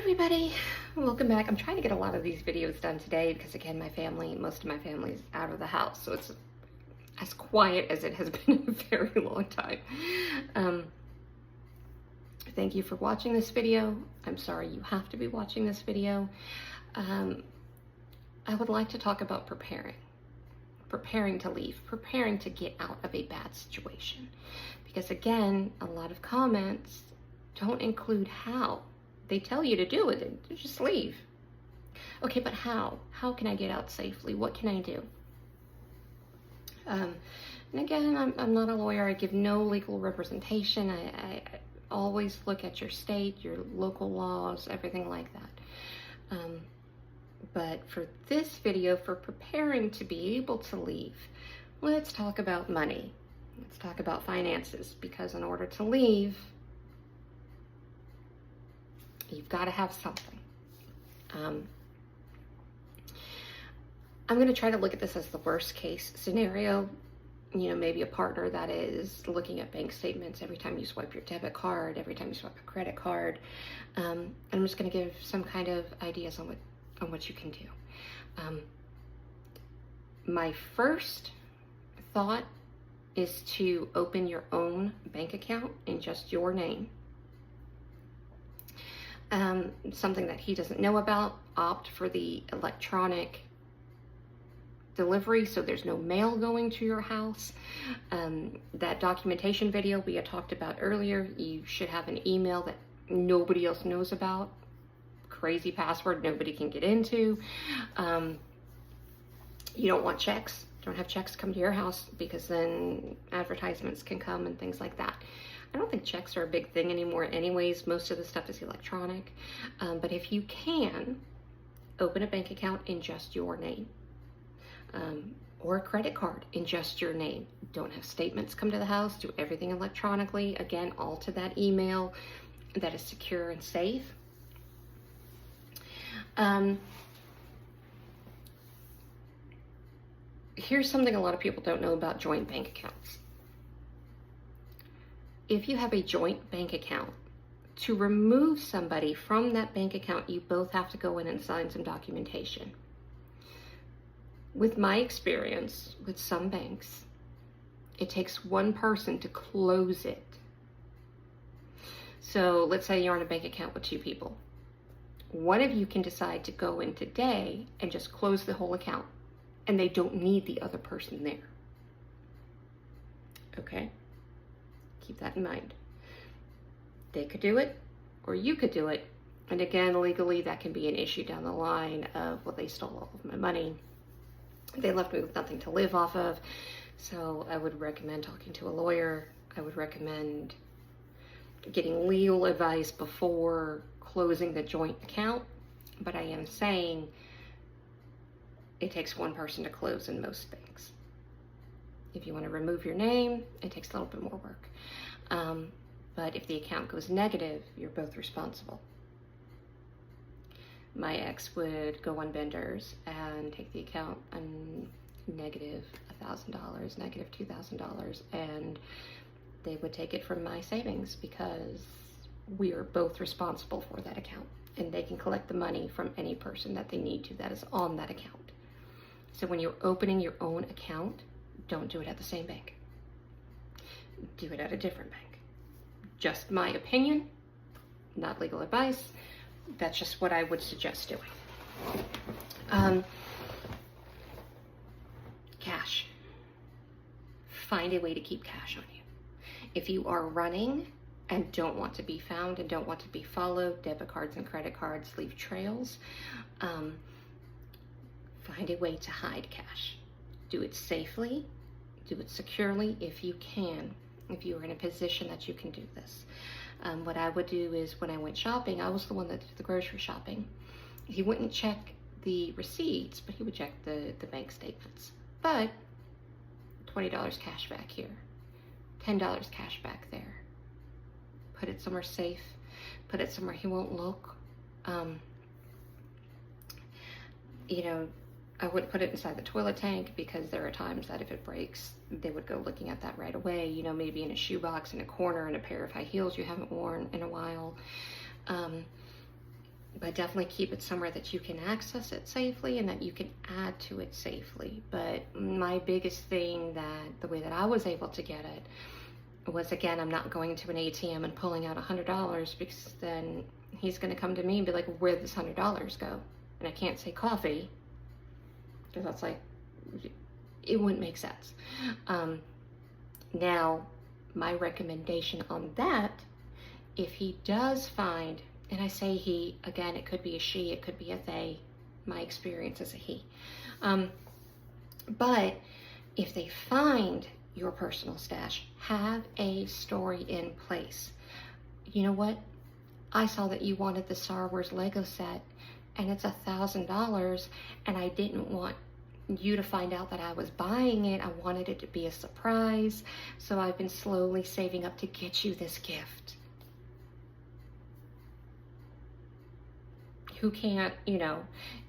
Everybody, welcome back. I'm trying to get a lot of these videos done today because again, most of my family's out of the house, so it's as quiet as it has been in a very long time. Thank you for watching this video. I'm sorry you have to be watching this video. I would like to talk about preparing to leave, preparing to get out of a bad situation. Because again, a lot of comments don't include how. They tell you to do it, they just leave. Okay, but how? How can I get out safely? What can I do? And again, I'm not a lawyer. I give no legal representation. I always look at your state, your local laws, everything like that. But for this video, for preparing to be able to leave, let's talk about money. Let's talk about finances, because in order to leave, you've got to have something. I'm going to try to look at this as the worst case scenario. You know, maybe a partner that is looking at bank statements every time you swipe your debit card, every time you swipe a credit card. I'm just going to give some kind of ideas on what you can do. My first thought is to open your own bank account in just your name. Something that he doesn't know about, opt for the electronic delivery so there's no mail going to your house. That documentation video we had talked about earlier, you should have an email that nobody else knows about, crazy password nobody can get into. You don't want checks, don't have checks come to your house, because then advertisements can come and things like that. I don't think checks are a big thing anymore anyways. Most of the stuff is electronic. But if you can, open a bank account in just your name. Or a credit card in just your name. Don't have statements come to the house. Do everything electronically. Again, all to that email that is secure and safe. Here's something a lot of people don't know about joint bank accounts. If you have a joint bank account, to remove somebody from that bank account, you both have to go in and sign some documentation. With my experience with some banks, it takes one person to close it. So let's say you're on a bank account with two people. One of you can decide to go in today and just close the whole account, and they don't need the other person there. Okay? Keep that in mind. They could do it, or you could do it. And again, legally, that can be an issue down the line of, well, they stole all of my money. They left me with nothing to live off of. So I would recommend talking to a lawyer. I would recommend getting legal advice before closing the joint account. But I am saying it takes one person to close in most banks. If you want to remove your name, it takes a little bit more work. But if the account goes negative, you're both responsible. My ex would go on Benders and take the account on negative $1,000, negative $2,000, and they would take it from my savings because we are both responsible for that account, and they can collect the money from any person that they need to that is on that account. So when you're opening your own account, don't do it at the same bank. Do it at a different bank. Just my opinion, not legal advice. That's just what I would suggest doing. Cash. Find a way to keep cash on you. If you are running and don't want to be found and don't want to be followed, debit cards and credit cards leave trails. Find a way to hide cash. Do it safely. Do it securely if you can. If you are in a position that you can do this. What I would do is, when I went shopping, I was the one that did the grocery shopping. He wouldn't check the receipts, but he would check the bank statements. But $20 cash back here, $10 cash back there. Put it somewhere safe. Put it somewhere he won't look. You know, I wouldn't put it inside the toilet tank, because there are times that if it breaks, they would go looking at that right away. You know, maybe in a shoebox in a corner, in a pair of high heels you haven't worn in a while. but definitely keep it somewhere that you can access it safely and that you can add to it safely. But my biggest thing, that the way that I was able to get it was, again, I'm not going to an ATM and pulling out $100, because then he's going to come to me and be like, where'd this $100 go? And I can't say coffee, because that's like, it wouldn't make sense. Now, my recommendation on that, if he does find, and I say he, again, it could be a she, it could be a they, my experience is a he. But if they find your personal stash, have a story in place. You know what? I saw that you wanted the Star Wars Lego set, and it's $1,000, and I didn't want you to find out that I was buying it. I wanted it to be a surprise, so I've been slowly saving up to get you this gift. Who can't,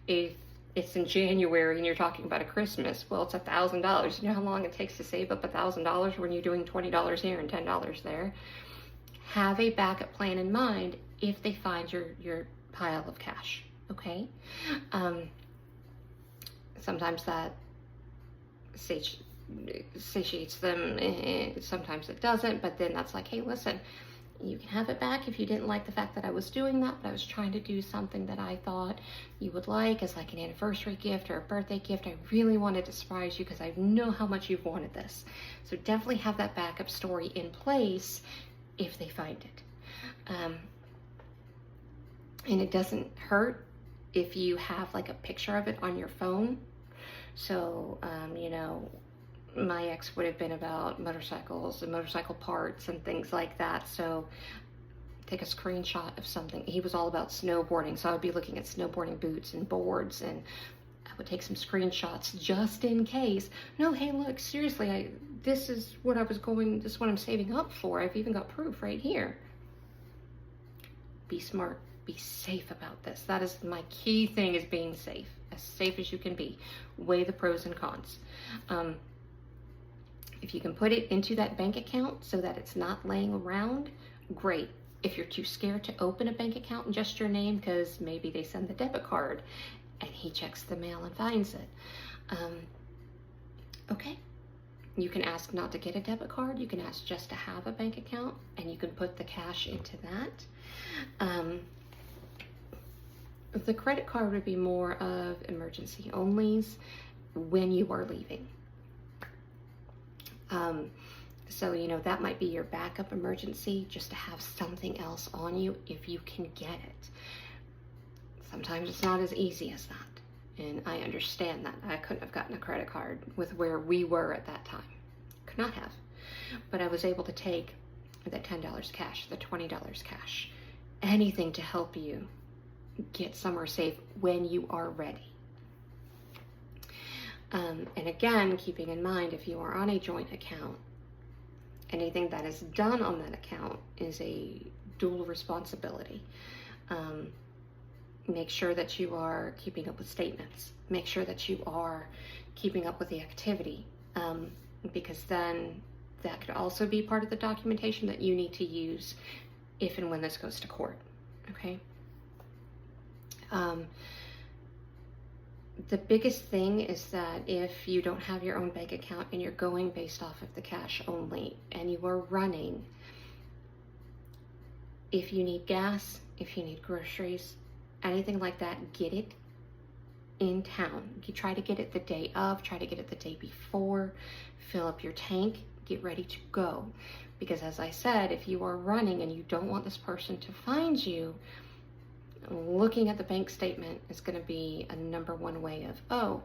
if it's in January and you're talking about a Christmas, well, it's $1,000. You know how long it takes to save up $1,000 when you're doing $20 here and $10 there? Have a backup plan in mind if they find your pile of cash, okay? Sometimes that satiates them, sometimes it doesn't, but then that's like, hey, listen, you can have it back if you didn't like the fact that I was doing that, but I was trying to do something that I thought you would like as like an anniversary gift or a birthday gift. I really wanted to surprise you because I know how much you've wanted this. So definitely have that backup story in place if they find it. And it doesn't hurt if you have like a picture of it on your phone. So, my ex would have been about motorcycles and motorcycle parts and things like that. So take a screenshot of something. He was all about snowboarding, so I would be looking at snowboarding boots and boards, and I would take some screenshots just in case. No, hey, look, seriously, this is what I'm saving up for. I've even got proof right here. Be smart. Be safe about this. That is my key thing, is being safe. As safe as you can be. Weigh the pros and cons. If you can put it into that bank account so that it's not laying around, great. If you're too scared to open a bank account in just your name, because maybe they send the debit card and he checks the mail and finds it, okay. You can ask not to get a debit card. You can ask just to have a bank account, and you can put the cash into that. The credit card would be more of emergency onlys when you are leaving. So, that might be your backup emergency, just to have something else on you if you can get it. Sometimes it's not as easy as that, and I understand that. I couldn't have gotten a credit card with where we were at that time. Could not have. But I was able to take that $10 cash, the $20 cash, anything to help you get somewhere safe when you are ready. And again, keeping in mind, if you are on a joint account, anything that is done on that account is a dual responsibility. Make sure that you are keeping up with statements. Make sure that you are keeping up with the activity, because then that could also be part of the documentation that you need to use if and when this goes to court, okay? The biggest thing is that if you don't have your own bank account and you're going based off of the cash only and you are running, if you need gas, if you need groceries, anything like that, get it in town. You try to get it the day of, try to get it the day before, fill up your tank, get ready to go. Because as I said, if you are running and you don't want this person to find you, looking at the bank statement is going to be a number one way of, oh,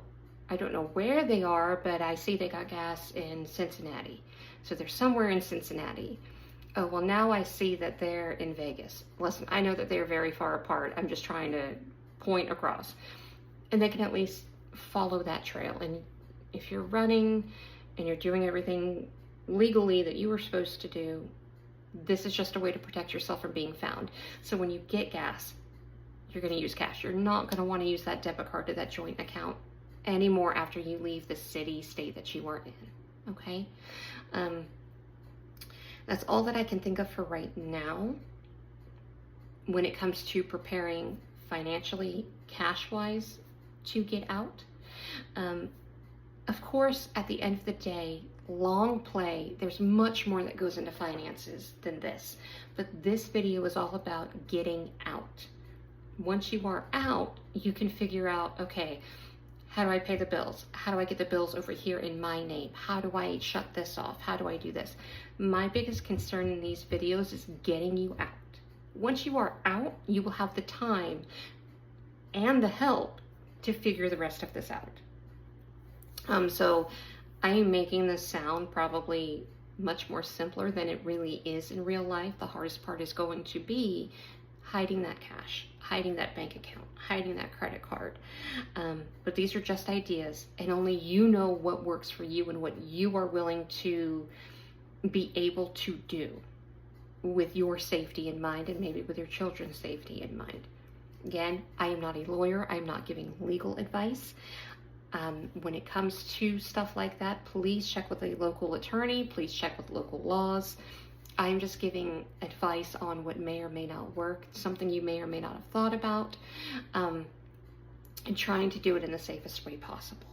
I don't know where they are, but I see they got gas in Cincinnati. So they're somewhere in Cincinnati. Oh, well, now I see that they're in Vegas. Listen, I know that they're very far apart. I'm just trying to point across. And they can at least follow that trail. And if you're running and you're doing everything legally that you were supposed to do, this is just a way to protect yourself from being found. So when you get gas, you're going to use cash. You're not going to want to use that debit card to that joint account anymore after you leave the city, state that you weren't in, okay? That's all that I can think of for right now when it comes to preparing financially, cash-wise, to get out. Of course, at the end of the day, long play, there's much more that goes into finances than this. But this video is all about getting out. Once you are out, you can figure out, okay, how do I pay the bills? How do I get the bills over here in my name? How do I shut this off? How do I do this? My biggest concern in these videos is getting you out. Once you are out, you will have the time and the help to figure the rest of this out. So I am making this sound probably much more simpler than it really is in real life. The hardest part is going to be hiding that cash, hiding that bank account, hiding that credit card. But these are just ideas, and only you know what works for you and what you are willing to be able to do with your safety in mind, and maybe with your children's safety in mind. Again, I am not a lawyer. I am not giving legal advice. When it comes to stuff like that, please check with a local attorney. Please check with local laws. I'm just giving advice on what may or may not work, something you may or may not have thought about, and trying to do it in the safest way possible.